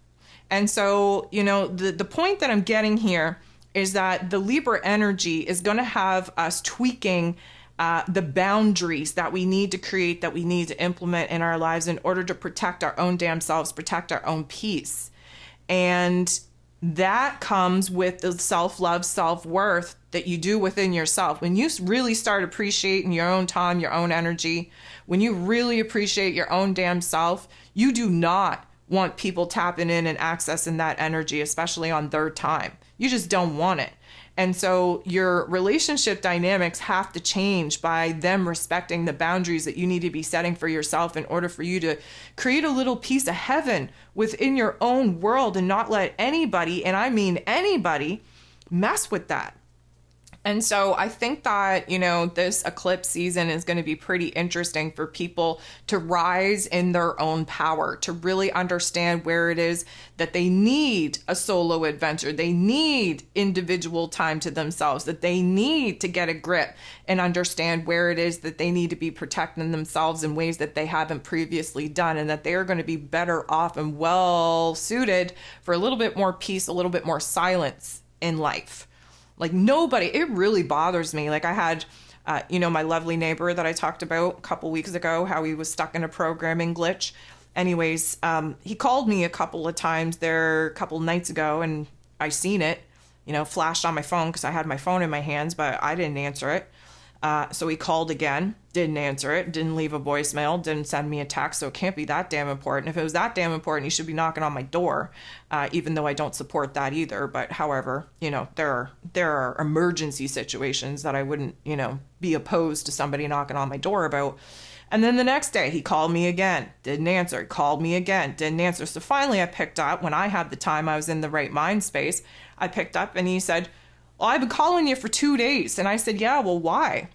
And so, the point that I'm getting here is that the Libra energy is going to have us tweaking the boundaries that we need to create, that we need to implement in our lives in order to protect our own damn selves, protect our own peace. And that comes with the self-love, self-worth that you do within yourself. When you really start appreciating your own time, your own energy, when you really appreciate your own damn self, you do not want people tapping in and accessing that energy, especially on their time. You just don't want it. And so your relationship dynamics have to change by them respecting the boundaries that you need to be setting for yourself in order for you to create a little piece of heaven within your own world and not let anybody, and I mean anybody, mess with that. And so I think that, this eclipse season is going to be pretty interesting for people to rise in their own power, to really understand where it is that they need a solo adventure. They need individual time to themselves, that they need to get a grip and understand where it is that they need to be protecting themselves in ways that they haven't previously done, and that they are going to be better off and well suited for a little bit more peace, a little bit more silence in life. Like it really bothers me. Like I had, my lovely neighbor that I talked about a couple weeks ago, how he was stuck in a programming glitch. Anyways, he called me a couple of times there a couple nights ago, and I seen it, flashed on my phone because I had my phone in my hands, but I didn't answer it. So he called again, didn't answer it, didn't leave a voicemail, didn't send me a text. So it can't be that damn important. If it was that damn important, he should be knocking on my door, even though I don't support that either. But however, there are emergency situations that I wouldn't, be opposed to somebody knocking on my door about. And then the next day he called me again, didn't answer. He called me again, didn't answer. So finally I picked up, when I had the time, I was in the right mind space. I picked up and he said, "Well, I've been calling you for 2 days." And I said, "Yeah, well, why?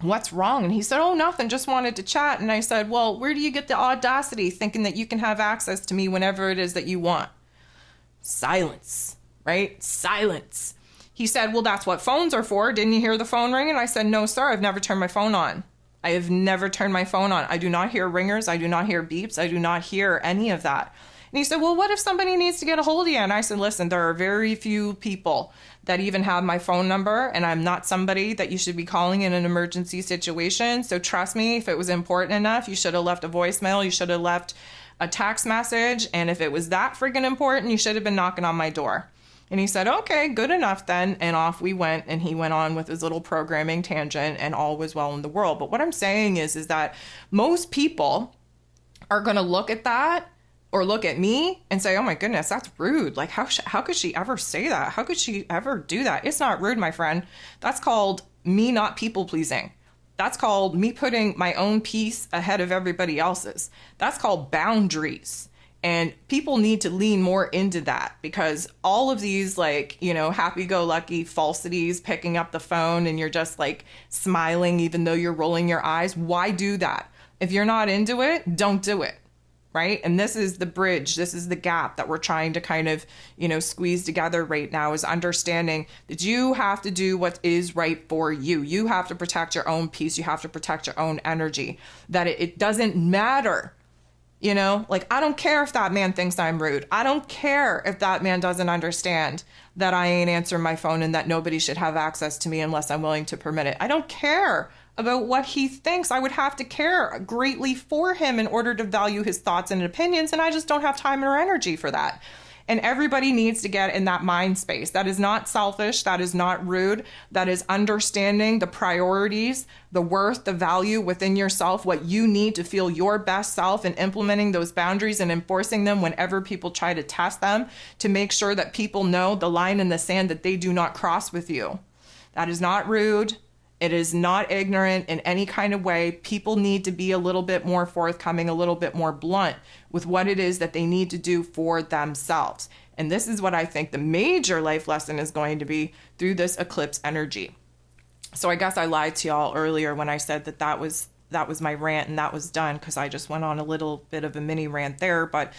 What's wrong?" And he said, "Oh, nothing, just wanted to chat." And I said, "Well, where do you get the audacity thinking that you can have access to me whenever it is that you want?" Silence, right? Silence. He said, "Well, that's what phones are for. Didn't you hear the phone ringing?" I said, "No, sir, I've never turned my phone on. I have never turned my phone on. I do not hear ringers. I do not hear beeps. I do not hear any of that." And he said, "Well, what if somebody needs to get a hold of you?" And I said, "Listen, there are very few people that even have my phone number, and I'm not somebody that you should be calling in an emergency situation. So trust me, if it was important enough, you should have left a voicemail, you should have left a text message, and if it was that friggin' important, you should have been knocking on my door." And he said, "Okay, good enough then." And off we went, and he went on with his little programming tangent, and all was well in the world. But what I'm saying is that most people are going to look at that or look at me and say, "Oh my goodness, that's rude. Like how could she ever say that? How could she ever do that?" It's not rude, my friend. That's called me not people pleasing. That's called me putting my own peace ahead of everybody else's. That's called boundaries. And people need to lean more into that, because all of these happy-go-lucky falsities, picking up the phone and you're just like smiling even though you're rolling your eyes. Why do that? If you're not into it, don't do it. Right? And this is the bridge. This is the gap that we're trying to kind of, squeeze together right now, is understanding that you have to do what is right for you. You have to protect your own peace. You have to protect your own energy, that it doesn't matter. I don't care if that man thinks I'm rude. I don't care if that man doesn't understand that I ain't answering my phone and that nobody should have access to me unless I'm willing to permit it. I don't care about what he thinks. I would have to care greatly for him in order to value his thoughts and opinions, and I just don't have time or energy for that. And everybody needs to get in that mind space. That is not selfish. That is not rude. That is understanding the priorities, the worth, the value within yourself, what you need to feel your best self, and implementing those boundaries and enforcing them whenever people try to test them, to make sure that people know the line in the sand that they do not cross with you. That is not rude. It is not ignorant in any kind of way. People need to be a little bit more forthcoming, a little bit more blunt with what it is that they need to do for themselves. And this is what I think the major life lesson is going to be through this eclipse energy. So I guess I lied to y'all earlier when I said that was my rant and that was done, because I just went on a little bit of a mini rant there. But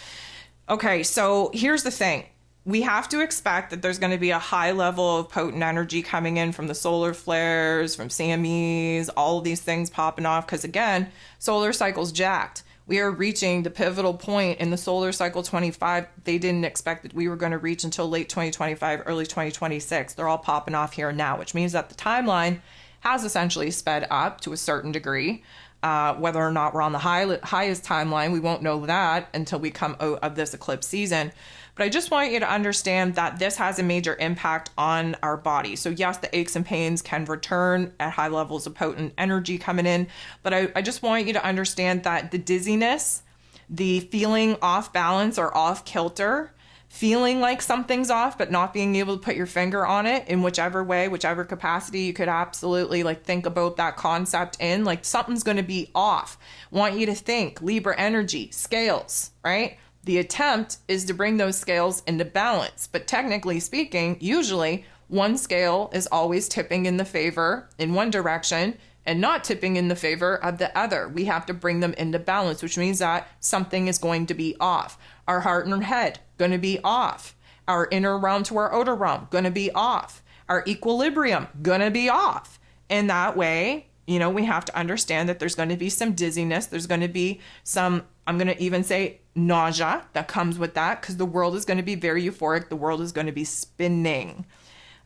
okay, so here's the thing. We have to expect that there's going to be a high level of potent energy coming in from the solar flares, from SAMEs, all of these things popping off. Because again, solar cycle's jacked. We are reaching the pivotal point in the solar cycle 25. They didn't expect that we were going to reach until late 2025, early 2026. They're all popping off here now, which means that the timeline has essentially sped up to a certain degree. Whether or not we're on the highest timeline, we won't know that until we come out of this eclipse season. But I just want you to understand that this has a major impact on our body. So yes, the aches and pains can return at high levels of potent energy coming in. But I just want you to understand that the dizziness, the feeling off balance or off kilter, feeling like something's off, but not being able to put your finger on it in whichever way, whichever capacity, you could absolutely think about that concept in, something's going to be off. Want you to think Libra energy, scales, right? The attempt is to bring those scales into balance. But technically speaking, usually one scale is always tipping in the favor in one direction and not tipping in the favor of the other. We have to bring them into balance, which means that something is going to be off. Our heart and our head, going to be off. Our inner realm to our outer realm, going to be off. Our equilibrium, going to be off. And that way, we have to understand that there's going to be some dizziness. There's going to be some, I'm going to even say, nausea that comes with that, because the world is going to be very euphoric. The world is going to be spinning.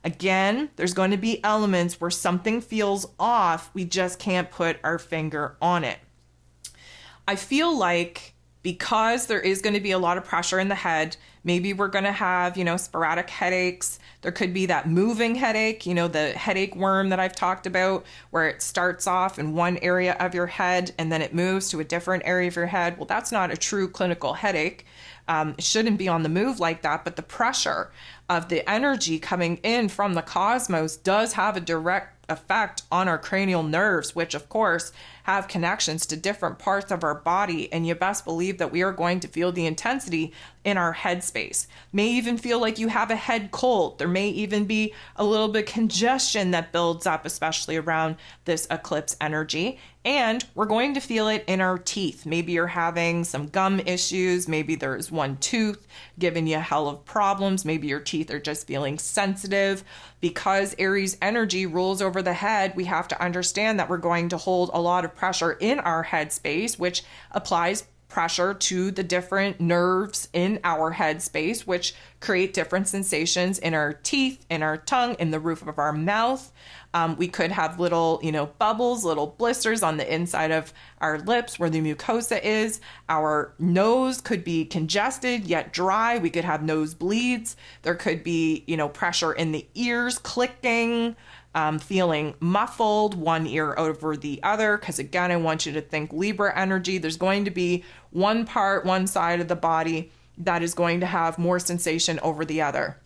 Again, there's going to be elements where something feels off. We just can't put our finger on it. I feel like because there is going to be a lot of pressure in the head, maybe we're going to have, sporadic headaches. There could be that moving headache, the headache worm that I've talked about, where it starts off in one area of your head and then it moves to a different area of your head. Well, that's not a true clinical headache. It shouldn't be on the move like that, but the pressure of the energy coming in from the cosmos does have a direct effect on our cranial nerves, which of course have connections to different parts of our body. And you best believe that we are going to feel the intensity in our head space. May even feel like you have a head cold. There may even be a little bit of congestion that builds up, especially around this eclipse energy. And we're going to feel it in our teeth. Maybe you're having some gum issues. Maybe there's one tooth giving you a hell of problems. Maybe your teeth are just feeling sensitive. Because Aries energy rules over the head, we have to understand that we're going to hold a lot of pressure in our head space, which applies pressure to the different nerves in our head space, which create different sensations in our teeth, in our tongue, in the roof of our mouth. We could have little, bubbles, little blisters on the inside of our lips where the mucosa is. Our nose could be congested yet dry. We could have nosebleeds. There could be, pressure in the ears, clicking, feeling muffled, one ear over the other. Because again, I want you to think Libra energy. There's going to be one side of the body that is going to have more sensation over the other.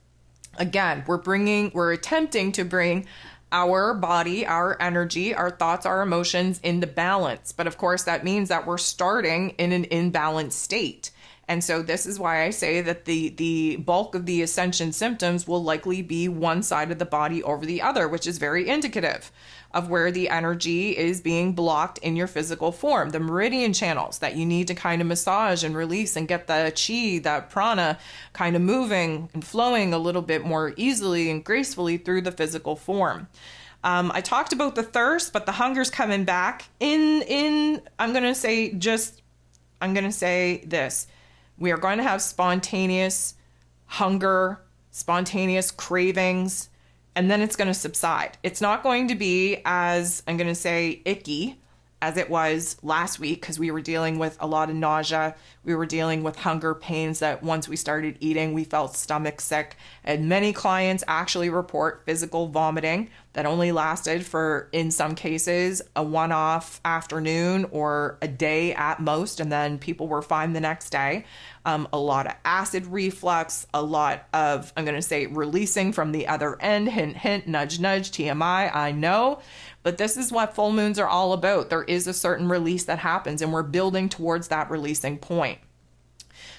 Again, we're attempting to bring our body, our energy, our thoughts, our emotions into balance. But of course, that means that we're starting in an imbalanced state. And so this is why I say that the bulk of the Ascension symptoms will likely be one side of the body over the other, which is very indicative of where the energy is being blocked in your physical form. The meridian channels that you need to kind of massage and release and get the chi, that prana kind of moving and flowing a little bit more easily and gracefully through the physical form. I talked about the thirst, but the hunger's coming back I'm going to say this. We are going to have spontaneous hunger, spontaneous cravings, and then it's going to subside. It's not going to be as, I'm going to say, icky as it was last week, because we were dealing with a lot of nausea. We were dealing with hunger pains that once we started eating, we felt stomach sick. And many clients actually report physical vomiting that only lasted for, in some cases, a one-off afternoon or a day at most, and then people were fine the next day. A lot of acid reflux, a lot of, I'm going to say, releasing from the other end, hint, hint, nudge, nudge, TMI, I know. But this is what full moons are all about. There is a certain release that happens, and we're building towards that releasing point.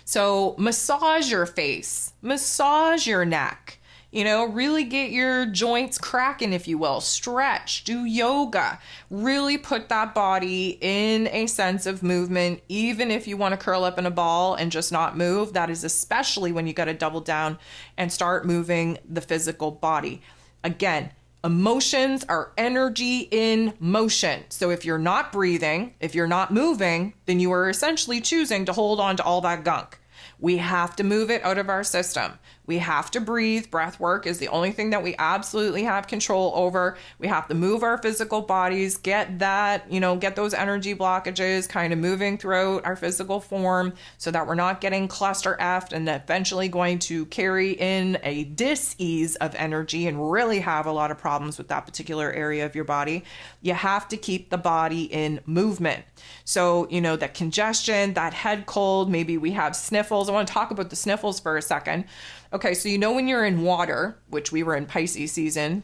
So massage your face, massage your neck, really get your joints cracking, if you will, stretch, do yoga, really put that body in a sense of movement. Even if you want to curl up in a ball and just not move, that is especially when you got to double down and start moving the physical body. Again, emotions are energy in motion. So if you're not breathing, if you're not moving, then you are essentially choosing to hold on to all that gunk. We have to move it out of our system. We have to breathe. Breath work is the only thing that we absolutely have control over. We have to move our physical bodies, get that, get those energy blockages kind of moving throughout our physical form so that we're not getting cluster effed and eventually going to carry in a dis-ease of energy and really have a lot of problems with that particular area of your body. You have to keep the body in movement. So, that congestion, that head cold, maybe we have sniffles. I want to talk about the sniffles for a second. Okay, so when you're in water, which we were in Pisces season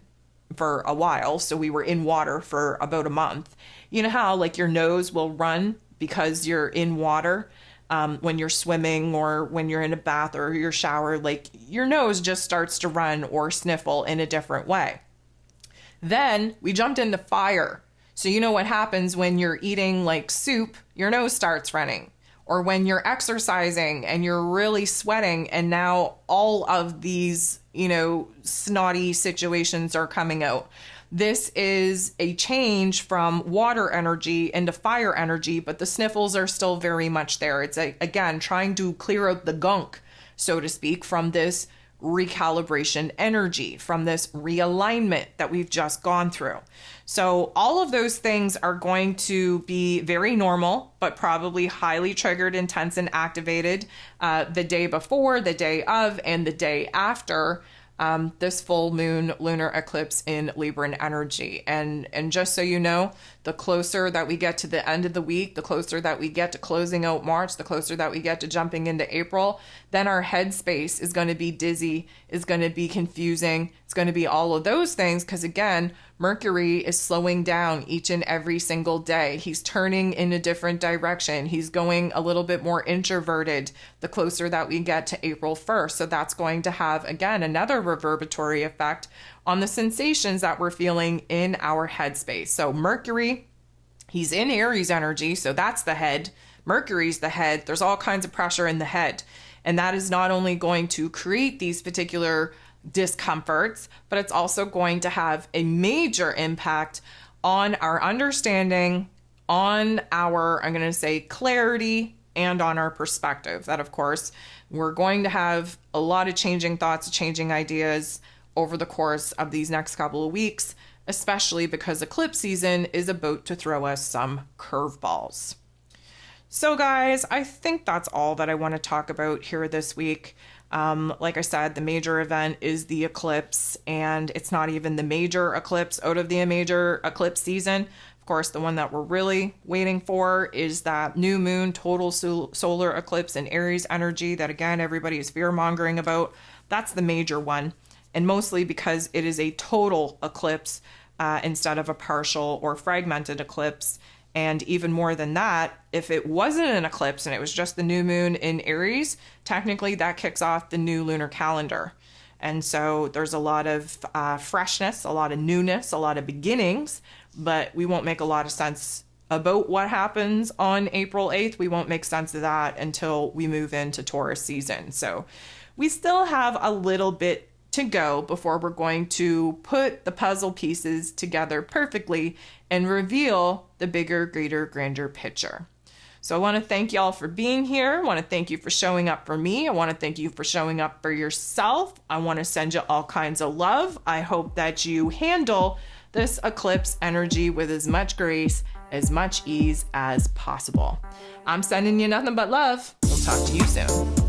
for a while, so we were in water for about a month. You know how like your nose will run because you're in water when you're swimming or when you're in a bath or your shower, like your nose just starts to run or sniffle in a different way. Then we jumped into fire. So what happens when you're eating like soup, your nose starts running. Or when you're exercising and you're really sweating and now all of these, snotty situations are coming out. This is a change from water energy into fire energy, but the sniffles are still very much there. It's, again, trying to clear out the gunk, so to speak, from this recalibration energy, from this realignment that we've just gone through. So all of those things are going to be very normal, but probably highly triggered, intense, and activated the day before, the day of, and the day after this full moon lunar eclipse in Libra energy. And just so you know, the closer that we get to the end of the week, the closer that we get to closing out March, the closer that we get to jumping into April, then our headspace is going to be dizzy, is going to be confusing, it's going to be all of those things, because again, Mercury is slowing down each and every single day. He's turning in a different direction. He's going a little bit more introverted the closer that we get to April 1st. So that's going to have, again, another reverberatory effect on the sensations that we're feeling in our headspace. So Mercury, he's in Aries energy, so that's the head. Mercury's the head. There's all kinds of pressure in the head. And that is not only going to create these particular discomforts, but it's also going to have a major impact on our understanding, on our, I'm going to say, clarity, and on our perspective. That, of course, we're going to have a lot of changing thoughts, changing ideas over the course of these next couple of weeks, especially because eclipse season is about to throw us some curveballs. So guys, I think that's all that I want to talk about here this week. Like I said, the major event is the eclipse, and it's not even the major eclipse out of the major eclipse season. Of course, the one that we're really waiting for is that new moon total solar eclipse in Aries energy that, again, everybody is fear-mongering about. That's the major one, and mostly because it is a total eclipse instead of a partial or fragmented eclipse. And even more than that, if it wasn't an eclipse and it was just the new moon in Aries, technically that kicks off the new lunar calendar. And so there's a lot of freshness, a lot of newness, a lot of beginnings, but we won't make a lot of sense about what happens on April 8th. We won't make sense of that until we move into Taurus season. So we still have a little bit to go before we're going to put the puzzle pieces together perfectly and reveal the bigger, greater, grander picture. So I want to thank y'all for being here. I want to thank you for showing up for me. I want to thank you for showing up for yourself. I want to send you all kinds of love. I hope that you handle this eclipse energy with as much grace as much ease as possible. I'm sending you nothing but love. We'll talk to you soon.